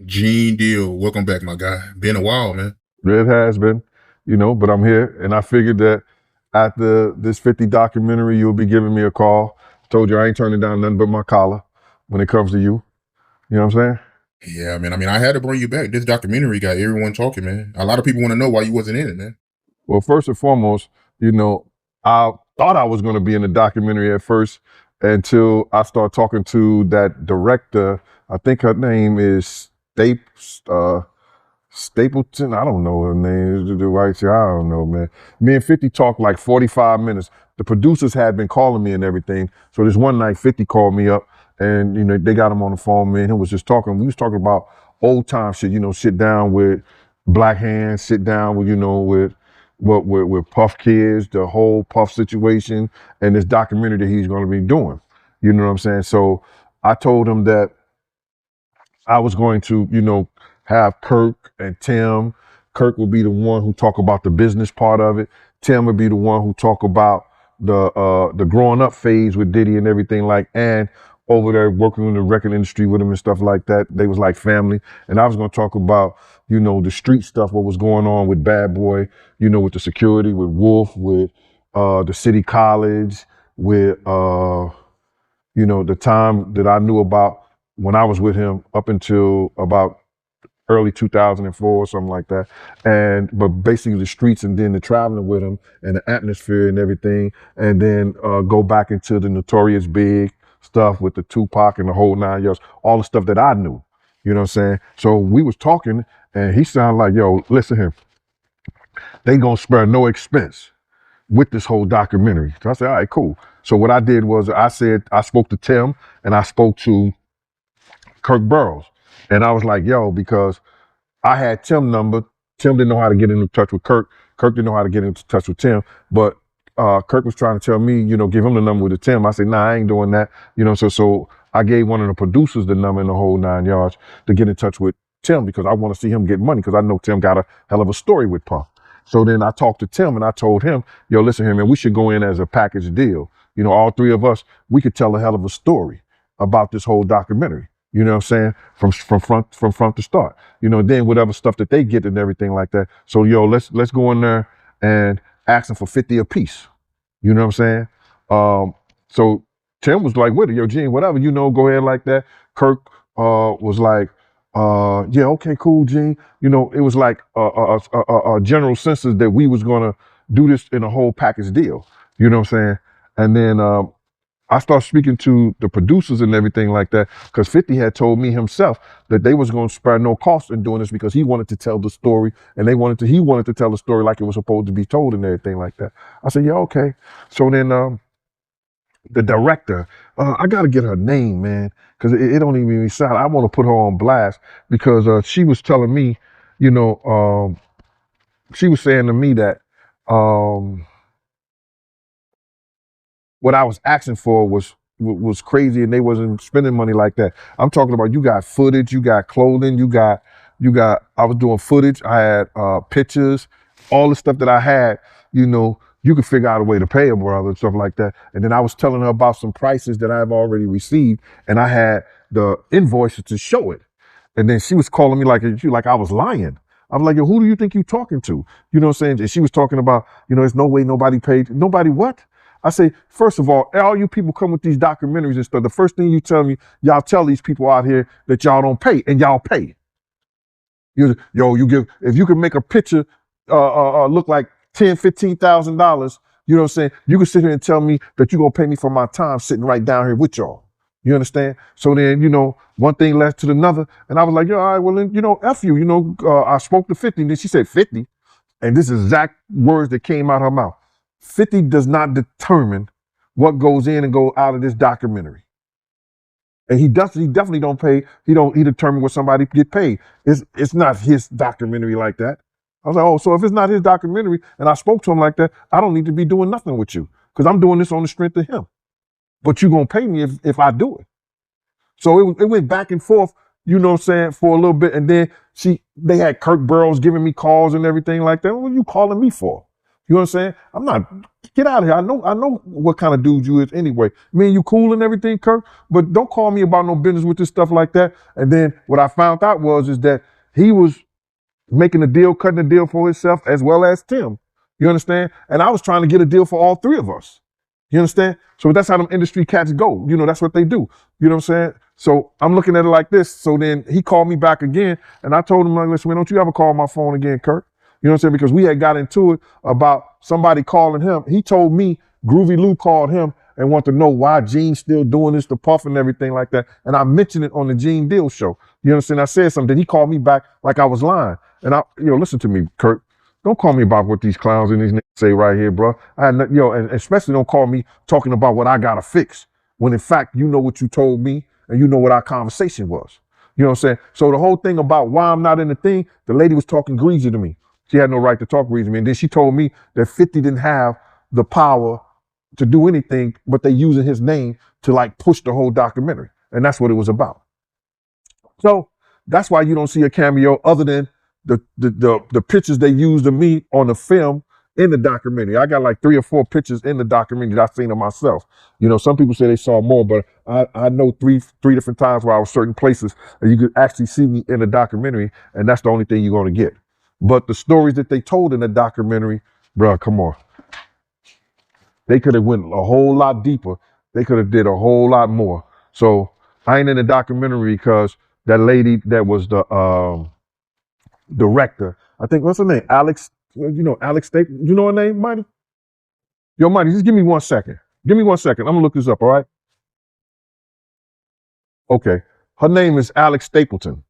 Gene Deal, welcome back, my guy. Been a while, man. It has been, but I'm here, and I figured that after this 50 documentary, you'll be giving me a call. Told you I ain't turning down nothing but my collar when it comes to you. You know what I'm saying? Yeah, man. I mean, I had to bring you back. This documentary got everyone talking, man. A lot of people want to know why you wasn't in it, man. Well, first and foremost, I thought I was going to be in the documentary at first until I started talking to that director. I think her name is Stapleton. I don't know her name. The white chick, I don't know, man. Me and 50 talked like 45 minutes. The producers had been calling me and everything. So this one night, 50 called me up and, they got him on the phone, man. He was just talking. We was talking about old time shit, sit down with Black Hands, sit down with, with Puff Kids, the whole Puff situation, and this documentary that he's going to be doing. You know what I'm saying? So I told him that I was going to, have Kirk and Tim. Kirk would be the one who talk about the business part of it. Tim would be the one who talk about the growing up phase with Diddy and everything and over there working in the record industry with him and stuff like that. They was like family. And I was going to talk about, the street stuff, what was going on with Bad Boy, with the security, with Wolf, with the city college, with, the time that I knew about when I was with him up until about early 2004 or something like that. But basically the streets and then the traveling with him and the atmosphere and everything. And then go back into the Notorious Big stuff with the Tupac and the whole 9 yards, all the stuff that I knew. You know what I'm saying? So we was talking and he sounded like, yo, listen here. They gonna spare no expense with this whole documentary. So I said, all right, cool. So what I did was I spoke to Tim and I spoke to Kirk Burrows. And I was like, yo, because I had Tim number. Tim didn't know how to get into touch with Kirk. Kirk didn't know how to get into touch with Tim. But Kirk was trying to tell me, give him the number with the Tim. I said, nah, I ain't doing that. So I gave one of the producers the number in the whole 9 yards to get in touch with Tim because I want to see him get money because I know Tim got a hell of a story with Puff. So then I talked to Tim and I told him, yo, listen here, man, we should go in as a package deal. All three of us, we could tell a hell of a story about this whole documentary. You know what I'm saying? From front to start. Then whatever stuff that they get and everything like that. So let's go in there and ask them for 50 apiece. You know what I'm saying? So Tim was like, with it, yo, Gene, whatever, go ahead like that. Kirk was like, yeah, okay, cool, Gene. It was like a general census that we was gonna do this in a whole package deal. You know what I'm saying? And then I started speaking to the producers and everything like that because 50 had told me himself that they was going to spare no cost in doing this because he wanted to tell the story and he wanted to tell the story like it was supposed to be told and everything like that. I said, yeah, okay. So then the director, I got to get her name, man, because it don't even sound, I want to put her on blast because she was telling me, she was saying to me that, what I was asking for was crazy and they wasn't spending money like that. I'm talking about you got footage, you got clothing, I was doing footage, I had pictures, all the stuff that I had, you could figure out a way to pay a brother and stuff like that. And then I was telling her about some prices that I've already received and I had the invoices to show it. And then she was calling me like I was lying. I was like, yo, who do you think you talking to? You know what I'm saying? And she was talking about, there's no way nobody paid. Nobody what? I say, first of all you people come with these documentaries and stuff. The first thing you tell me, y'all tell these people out here that y'all don't pay, and y'all pay. If you can make a picture look like $10,000-$15,000, you know what I'm saying? You can sit here and tell me that you're gonna pay me for my time sitting right down here with y'all. You understand? So then, one thing led to another, and I was like, all right, well then, F you. I spoke to 50, and then she said 50, and this is exact words that came out her mouth. 50 does not determine what goes in and go out of this documentary. And he definitely don't pay. He determine what somebody get paid. It's not his documentary like that. I was like, oh, so if it's not his documentary and I spoke to him like that, I don't need to be doing nothing with you because I'm doing this on the strength of him. But you gonna pay me if I do it. So it went back and forth, you know what I'm saying, for a little bit. And then they had Kirk Burrows giving me calls and everything like that. What are you calling me for? You know what I'm saying? I'm not, get out of here. I know what kind of dude you is anyway. Me and you cool and everything, Kirk, but don't call me about no business with this stuff like that. And then what I found out is that he was making a deal, cutting a deal for himself as well as Tim. You understand? And I was trying to get a deal for all three of us. You understand? So that's how them industry cats go. You know, that's what they do. You know what I'm saying? So I'm looking at it like this. So then he called me back again, and I told him, like, listen, man, don't you ever call my phone again, Kirk? You know what I'm saying? Because we had got into it about somebody calling him. He told me Groovy Lou called him and wanted to know why Gene's still doing this to Puff and everything like that. And I mentioned it on the Gene Deal show. You understand? I said something. He called me back like I was lying. And listen to me, Kirk. Don't call me about what these clowns and these niggas say right here, bro. And especially don't call me talking about what I gotta fix. When in fact, you know what you told me and you know what our conversation was. You know what I'm saying? So the whole thing about why I'm not in the thing, the lady was talking greasy to me. She had no right to talk greasy to me. And then she told me that 50 didn't have the power to do anything, but they using his name to like push the whole documentary. And that's what it was about. So that's why you don't see a cameo other than the pictures they used of me on the film in the documentary. I got like 3 or 4 pictures in the documentary that I've seen of myself. You know, some people say they saw more, but I know three different times where I was certain places and you could actually see me in the documentary, and that's the only thing you're going to get. But the stories that they told in the documentary, bro, come on. They could have went a whole lot deeper. They could have did a whole lot more. So I ain't in the documentary because that lady that was the director, I think, what's her name? Alex, Alex Staple. You know her name, Mighty? Yo, Mighty, just give me 1 second. Give me 1 second. I'm gonna look this up, all right? Okay. Her name is Alex Stapleton.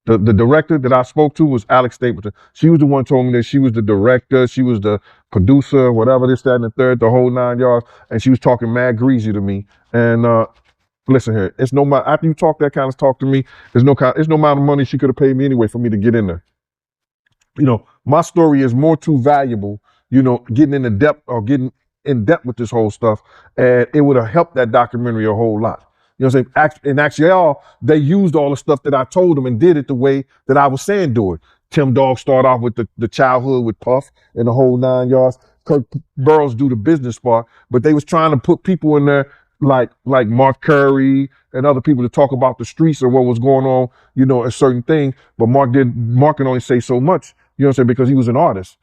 The director that I spoke to was Alex Stapleton. She was the one who told me that she was the director, she was the producer, whatever, this, that, and the third, the whole 9 yards. And she was talking mad greasy to me. And listen here, it's no matter, after you talk that kind of talk to me, there's no amount of money she could have paid me anyway for me to get in there. You know, my story is more too valuable, getting in depth with this whole stuff. And it would have helped that documentary a whole lot. You know what I'm saying? And actually, they used all the stuff that I told them and did it the way that I was saying do it. Tim Dog started off with the childhood with Puff and the whole 9 yards. Kirk Burrows do the business part, but they was trying to put people in there like Mark Curry and other people to talk about the streets or what was going on, a certain thing. But Mark can only say so much, you know what I'm saying, because he was an artist.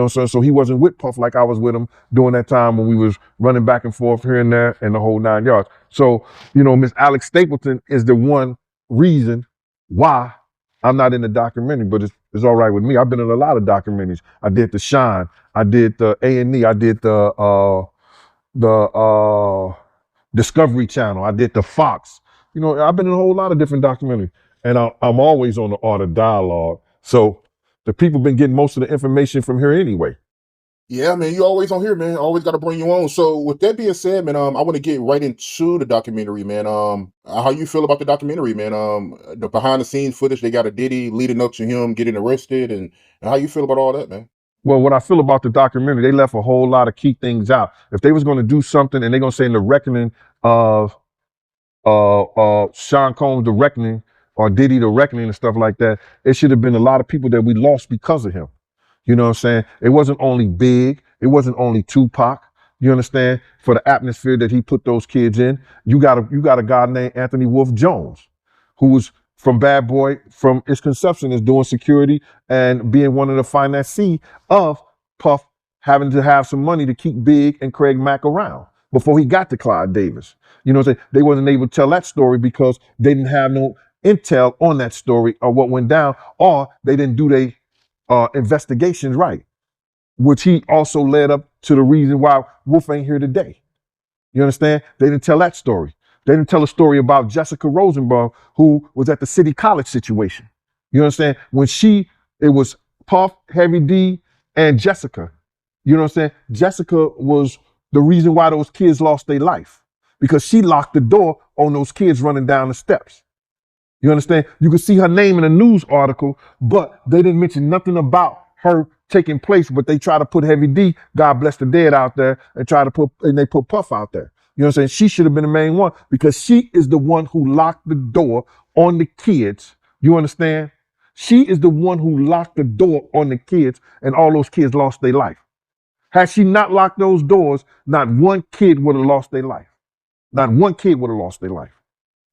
So he wasn't with Puff like I was with him during that time when we was running back and forth here and there and the whole 9 yards. So, Miss Alex Stapleton is the one reason why I'm not in the documentary, but it's all right with me. I've been in a lot of documentaries. I did The Shine. I did the A&E. I did the Discovery Channel. I did the Fox. I've been in a whole lot of different documentaries, and I'm always on the Art of Dialogue. So the people been getting most of the information from here anyway. Yeah, man, you always on here, man. Always got to bring you on. So with that being said, man, I want to get right into the documentary, man. How you feel about the documentary, man? The behind the scenes footage they got of Diddy leading up to him getting arrested, and how you feel about all that, man? Well, what I feel about the documentary, they left a whole lot of key things out. If they was going to do something and they're going to say in the reckoning of Sean Combs, the reckoning, or Diddy, the reckoning and stuff like that, it should have been a lot of people that we lost because of him. You know what I'm saying? It wasn't only Big. It wasn't only Tupac. You understand? For the atmosphere that he put those kids in, you got a guy named Anthony Wolf Jones, who was from Bad Boy, from its conception, is doing security and being one of the financiers of Puff having to have some money to keep Big and Craig Mack around before he got to Clyde Davis. You know what I'm saying? They wasn't able to tell that story because they didn't have no intel on that story or what went down, or they didn't do their investigations right, which he also led up to the reason why Wolf ain't here today. You understand? They didn't tell that story. They didn't tell a story about Jessica Rosenbaum, who was at the City College situation. You understand? It was Puff, Heavy D, and Jessica. You know what I'm saying? Jessica was the reason why those kids lost their life, because she locked the door on those kids running down the steps. You understand? You could see her name in a news article, but they didn't mention nothing about her taking place. But they try to put Heavy D, God bless the dead, out there, and they put Puff out there. You know what I'm saying? She should have been the main one because she is the one who locked the door on the kids. You understand? She is the one who locked the door on the kids, and all those kids lost their life. Had she not locked those doors, not one kid would have lost their life. Not one kid would have lost their life.